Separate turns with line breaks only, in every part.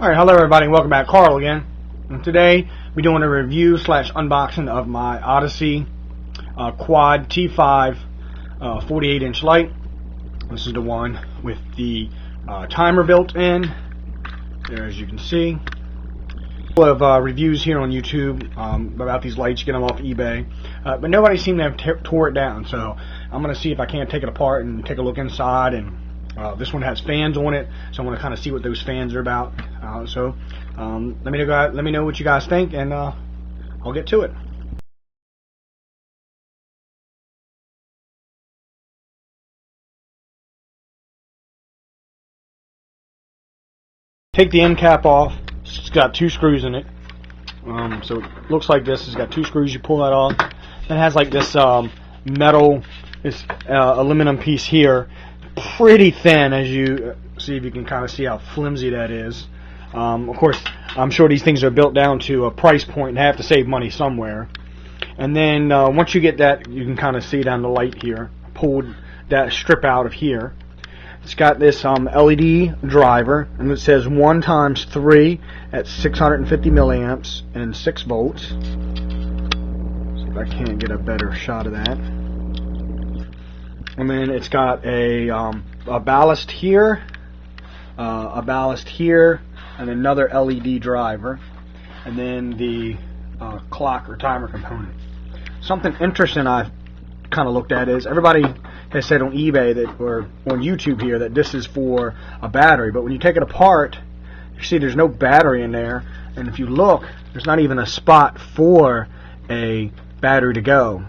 Alright, hello everybody, welcome back. Carl again. And today we're doing a review slash unboxing of my Odyssey Quad T5 48-inch light. This is the one with the timer built in. There, as you can see. A couple of reviews here on YouTube about these lights. You get them off eBay, but nobody seemed to have tore it down. So I'm going to see if I can't take it apart and take a look inside. And this one has fans on it, so I want to kind of see what those fans are about. Let me know what you guys think, and I'll get to it. Take the end cap off. It's got 2 screws in it. So it looks like this. It's got 2 screws. You pull that off. It has like this metal, this aluminum piece here, pretty thin, as you see. If you can kind of see how flimsy that is. Of course, I'm sure these things are built down to a price point and have to save money somewhere. And then once you get that, you can kind of see down the light here. Pulled that strip out of here. It's got this LED driver, and it says 1 times 3 at 650 milliamps and 6 volts. See if I can't get a better shot of that. And then it's got a ballast here, and another LED driver, and then the clock or timer component. Something interesting I've kind of looked at is everybody has said on eBay that, or on YouTube here, that this is for a battery, but when you take it apart, you see there's no battery in there, and if you look, there's not even a spot for a battery to go.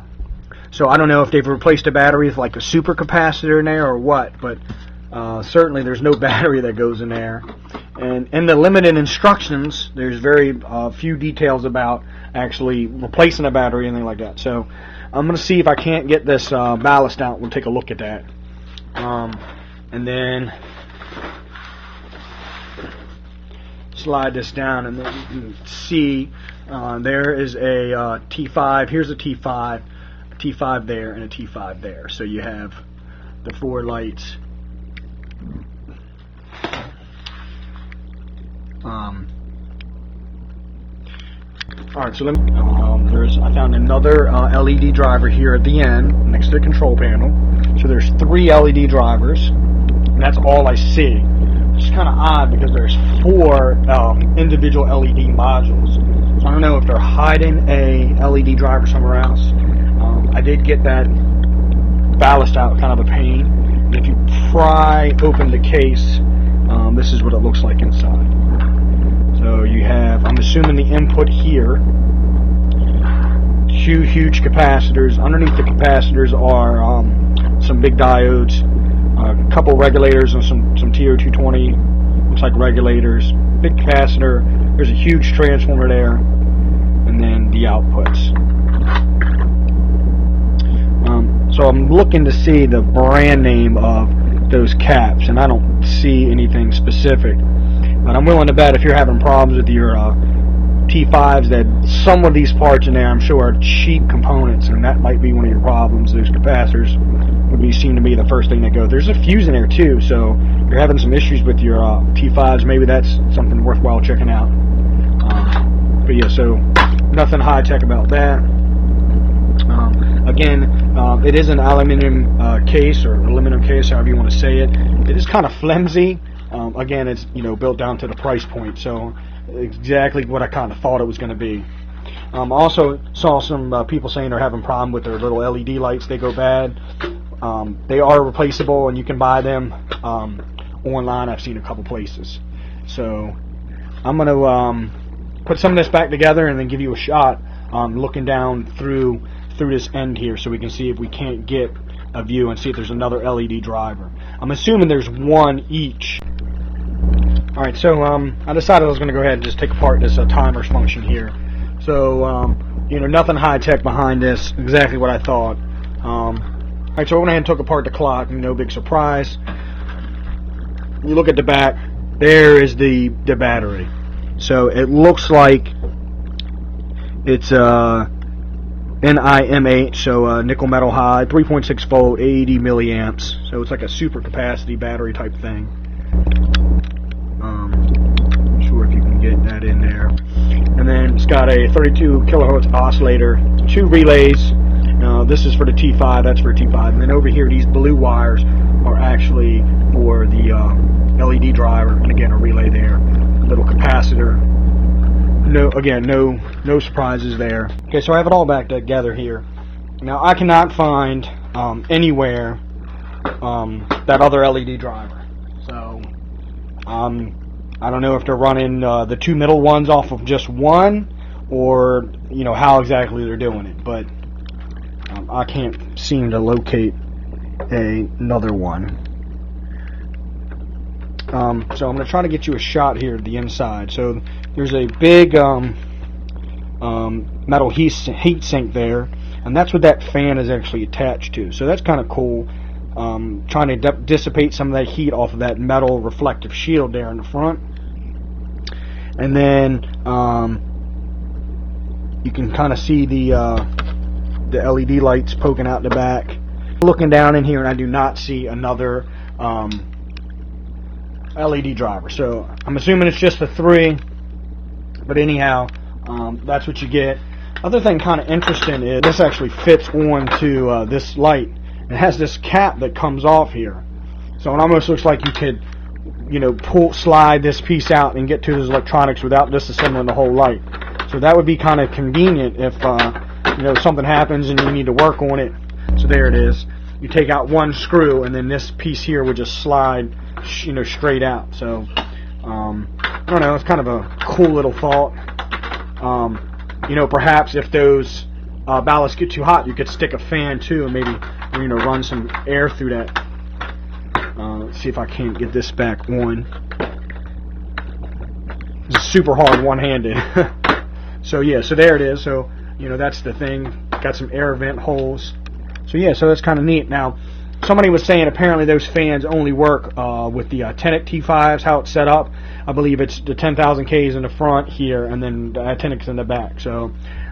So I don't know if they've replaced a battery with like a super capacitor in there or what, but certainly there's no battery that goes in there. And in the limited instructions, there's very few details about actually replacing a battery or anything like that. So I'm going to see if I can't get this ballast out. We'll take a look at that. And then slide this down, and then you can see there is a T5. Here's a T5, a T5 there, and a T5 there. So you have the 4 lights. Alright, so let me, I found another LED driver here at the end, next to the control panel. So there's 3 LED drivers, and that's all I see. Which is kind of odd because there's 4 individual LED modules. So I don't know if they're hiding a LED driver somewhere else. I did get that ballast out, kind of a pain. And if you pry open the case, this is what it looks like inside. So you have, I'm assuming, the input here, 2 huge capacitors. Underneath the capacitors are some big diodes, a couple regulators, and some TO220, looks like regulators, big capacitor. There's a huge transformer there, and then the outputs. So I'm looking to see the brand name of those caps, and I don't see anything specific. But I'm willing to bet if you're having problems with your T5s that some of these parts in there, I'm sure, are cheap components, and that might be one of your problems. Those capacitors would seem to be the first thing that goes. There's a fuse in there too, so if you're having some issues with your T5s, maybe that's something worthwhile checking out. But yeah, so nothing high tech about that. Again, it is an aluminum case, or aluminum case, however you want to say it. It is kind of flimsy. Again, it's built down to the price point, so exactly what I kind of thought it was going to be. Also saw some people saying they're having a problem with their little LED lights. They go bad. They are replaceable, and you can buy them online. I've seen a couple places. So I'm going to put some of this back together and then give you a shot looking down through this end here, so we can see if we can't get a view and see if there's another LED driver. I'm assuming there's 1 each. Alright, so I decided I was going to go ahead and just take apart this timer's function here. So, nothing high-tech behind this, exactly what I thought. Alright, so I went ahead and took apart the clock, no big surprise. You look at the back, there is the battery. So it looks like it's NIMH, so nickel metal high, 3.6 volt, 80 milliamps. So it's like a super capacity battery type thing. Not sure if get that in there. And then it's got a 32 kilohertz oscillator, 2 relays. This is for the T5, that's for T5. And then over here, these blue wires are actually for the LED driver. And again, a relay there, a little capacitor. No surprises there. Okay, so I have it all back together here. Now I cannot find anywhere that other LED driver. So I don't know if they're running the 2 middle ones off of just one, or how exactly they're doing it. But I can't seem to locate another one. So I'm going to try to get you a shot here at the inside. So there's a big metal heat sink there, and that's what that fan is actually attached to. So that's kind of cool. Trying to dissipate some of that heat off of that metal reflective shield there in the front. And then you can kind of see the LED lights poking out the back. Looking down in here, and I do not see another LED driver. So I'm assuming it's just the 3. But anyhow, that's what you get. Other thing kind of interesting is this actually fits onto this light. It has this cap that comes off here, so it almost looks like you could, slide this piece out and get to those electronics without disassembling the whole light. So that would be kind of convenient if something happens and you need to work on it. So there it is. You take out one screw, and then this piece here would just slide, straight out. So I don't know. It's kind of a cool little thought. Perhaps if those ballasts get too hot, you could stick a fan too, and maybe run some air through that. Let's see if I can't get this back on. It's super hard one-handed. So yeah, so there it is. So that's the thing. Got some air vent holes. So yeah, so that's kind of neat. Now, somebody was saying apparently those fans only work with the Teardown T5s, how it's set up. I believe it's the 10,000 Ks in the front here, and then the Teardown's in the back. So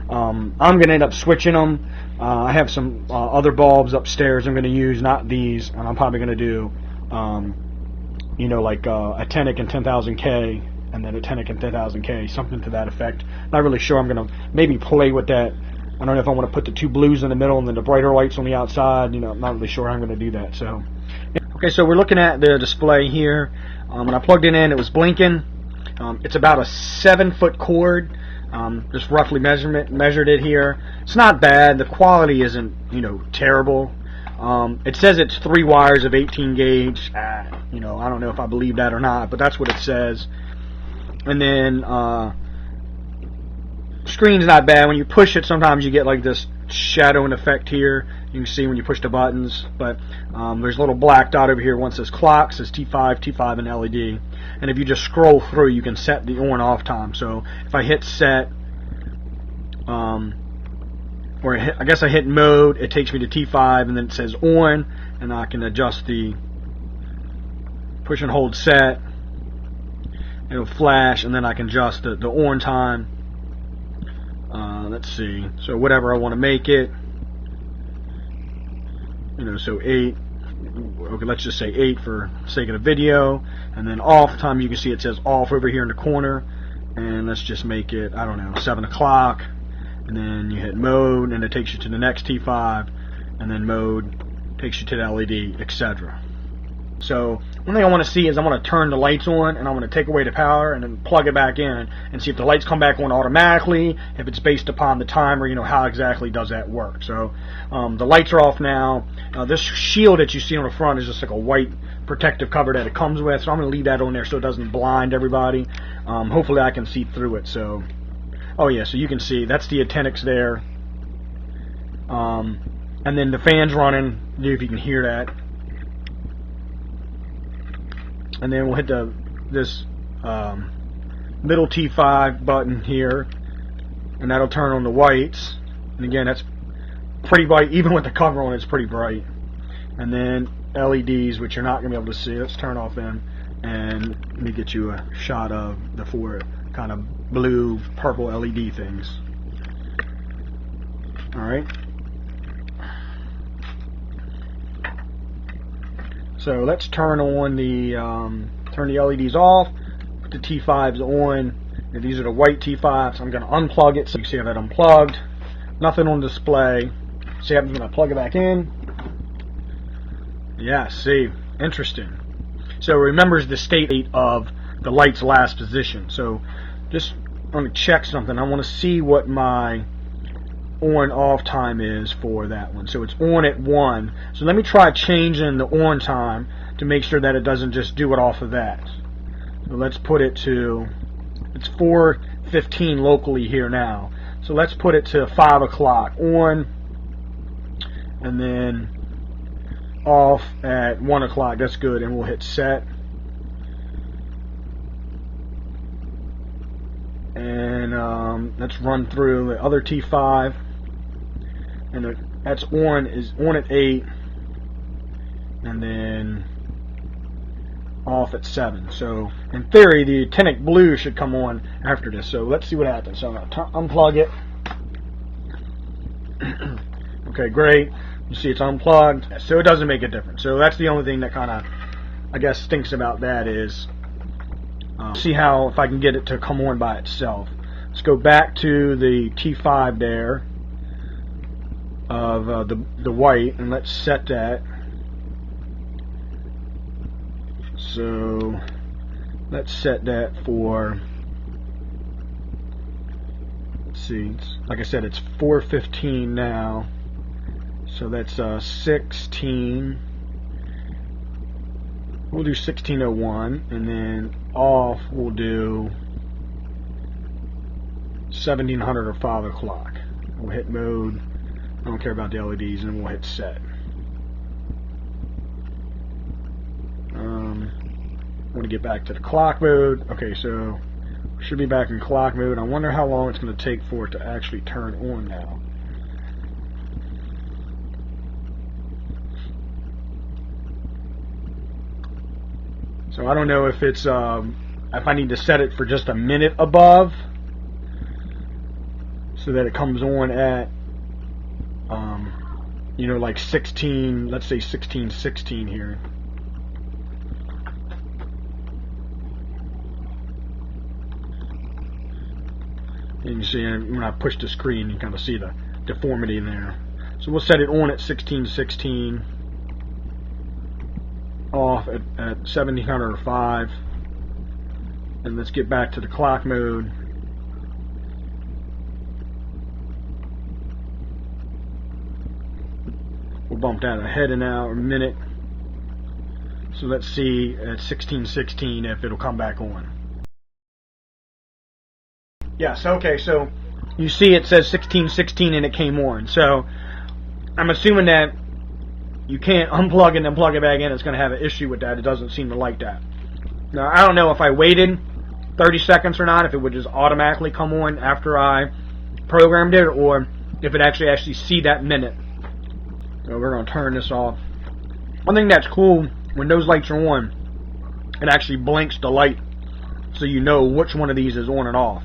I'm going to end up switching them. I have some other bulbs upstairs I'm going to use, not these, and I'm probably going to do, like a Teardown and 10,000 K, and then a Teardown and 10,000 K, something to that effect. Not really sure. I'm going to maybe play with that. I don't know if I want to put the 2 blues in the middle and then the brighter lights on the outside. I'm not really sure how I'm going to do that. So, okay, so we're looking at the display here. When I plugged it in, it was blinking. It's about a 7-foot cord. Just roughly measured it here. It's not bad. The quality isn't, terrible. It says it's 3 wires of 18 gauge. I don't know if I believe that or not, but that's what it says. And then screen's not bad. When you push it, sometimes you get like this shadowing effect here. You can see when you push the buttons, but there's a little black dot over here. One says clock, says T5, and LED. And if you just scroll through, you can set the on-off time. So if I hit set, I guess I hit mode, it takes me to T5, and then it says on, and I can adjust the push and hold set. It'll flash, and then I can adjust the on time. Let's see. So whatever I want to make it. So 8. Okay, let's just say 8 for sake of the video. And then off time, you can see it says off over here in the corner. And let's just make it, I don't know, 7 o'clock. And then you hit mode, and it takes you to the next T5. And then mode takes you to the LED, etc. So one thing I want to see is I want to turn the lights on, and I want to take away the power and then plug it back in and see if the lights come back on automatically, if it's based upon the timer, how exactly does that work. So the lights are off now. This shield that you see on the front is just like a white protective cover that it comes with, so I'm going to leave that on there so it doesn't blind everybody. Hopefully I can see through it. So, oh yeah, so you can see that's the Teardown there. And then the fan's running, if you can hear that. And then we'll hit this middle T5 button here, and that'll turn on the whites. And again, that's pretty bright. Even with the cover on, it's pretty bright. And then LEDs, which you're not going to be able to see. Let's turn off them, and let me get you a shot of the 4 kind of blue, purple LED things. All right. So let's turn on the LEDs off, put the T5s on, And these are the white T5s. I'm going to unplug it so you see how that unplugged. Nothing on display. See, I'm going to plug it back in. Yeah, see, interesting. So it remembers the state of the light's last position. So just want to check something. I want to see what my on-off time is for that one. So it's on at 1. So let me try changing the on time to make sure that it doesn't just do it off of that. So let's put it to, it's 4:15 locally here now. So let's put it to 5 o'clock on, and then off at 1 o'clock. That's good, and we'll hit set. And let's run through the other T5, and that's on, is on at 8, and then off at 7. So in theory the actinic blue should come on after this. So let's see what happens. So I'm going to unplug it. Okay, great. You see it's unplugged, so it doesn't make a difference. So that's the only thing that kind of, I guess, stinks about that is see how, if I can get it to come on by itself. Let's go back to the T5 there of the white, and let's set that. So let's set that for, let's see, like I said, it's 4:15 now, so that's 16. We'll do 16:01, and then off we'll do 1700 or 5 o'clock. We'll hit mode. I don't care about the LEDs, and we'll hit set. I want to get back to the clock mode. Okay, so we should be back in clock mode. I wonder how long it's going to take for it to actually turn on now. So I don't know if it's if I need to set it for just a minute above so that it comes on at you know, like 16, let's say 16:16 here. And you see when I push the screen, you kind of see the deformity in there. So we'll set it on at 16:16, off at 1705, and let's get back to the clock mode. We'll bump that ahead an hour, a minute. So let's see at 16:16 if it'll come back on. Yes, okay, so you see it says 16:16 and it came on. So I'm assuming that you can't unplug it and plug it back in. It's going to have an issue with that. It doesn't seem to like that. Now, I don't know if I waited 30 seconds or not, if it would just automatically come on after I programmed it, or if it actually see that minute. So we're going to turn this off. One thing that's cool, when those lights are on, it actually blinks the light so you know which one of these is on and off.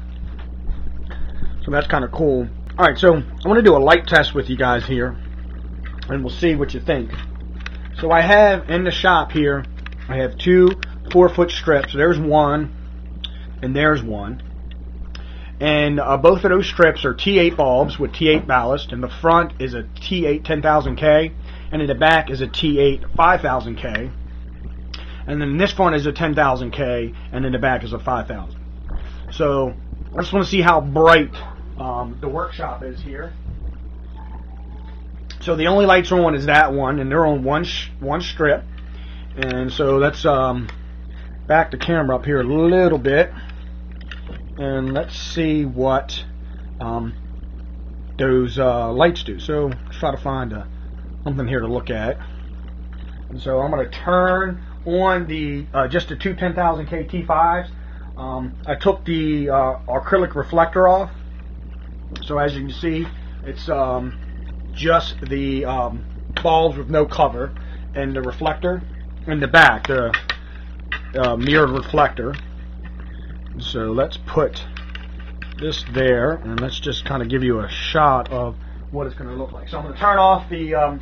So that's kind of cool. Alright, so I want to do a light test with you guys here, and we'll see what you think. So I have in the shop here, I have two 4-foot strips. There's one, and there's one. And both of those strips are T8 bulbs with T8 ballast. In the front is a T8 10,000K, and in the back is a T8 5,000K. And then this front is a 10,000K, and in the back is a 5,000. So I just want to see how bright the workshop is here. So the only lights on is that one, and they're on one strip. And so let's back the camera up here a little bit, and let's see what those lights do. So let's try to find something here to look at. And so I'm going to turn on the just the two 10,000K T5s. I took the acrylic reflector off, so as you can see, it's just the bulbs with no cover, and the reflector in the back, the mirrored reflector. So let's put this there, and let's just kind of give you a shot of what it's going to look like. So I'm going to turn off the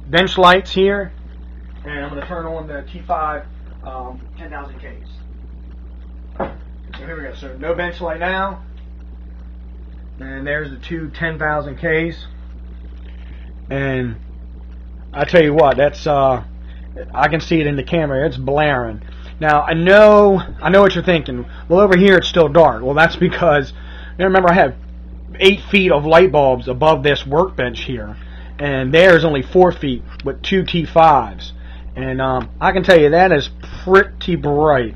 bench lights here, and I'm going to turn on the T5 10,000Ks. So here we go. So no bench light now. And there's the two 10,000 Ks. And I tell you what, that's I can see it in the camera. It's blaring. Now I know what you're thinking. Well, over here it's still dark. Well, that's because remember I have 8 feet of light bulbs above this workbench here, and there's only 4 feet with 2 T5s. And I can tell you that is pretty bright.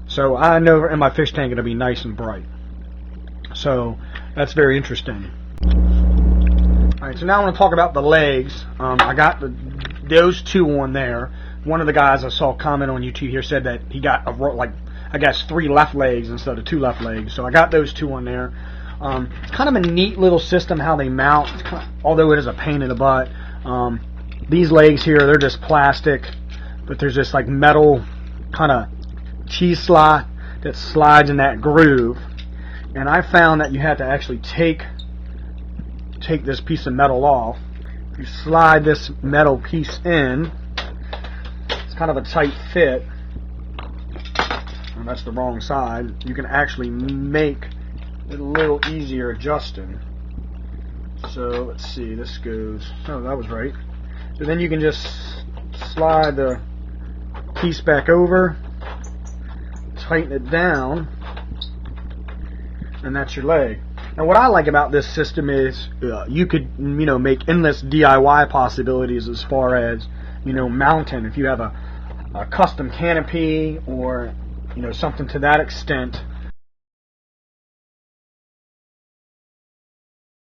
So I know in my fish tank it'll be nice and bright. So that's very interesting. Alright, so now I want to talk about the legs. I got those two on there. One of the guys I saw comment on YouTube here said that he got I guess 3 left legs instead of 2 left legs. So I got those two on there. It's kind of a neat little system how they mount. It's kind of, although it is a pain in the butt. These legs here, they're just plastic, but there's this like metal kind of cheese slot that slides in that groove. And I found that you have to actually take this piece of metal off. You slide this metal piece in. It's kind of a tight fit. And that's the wrong side. You can actually make it a little easier adjusting. So let's see, this goes, oh, that was right. So then you can just slide the piece back over, tighten it down, and that's your leg. Now what I like about this system is you could make endless DIY possibilities as far as mounting. If you have a custom canopy or something to that extent,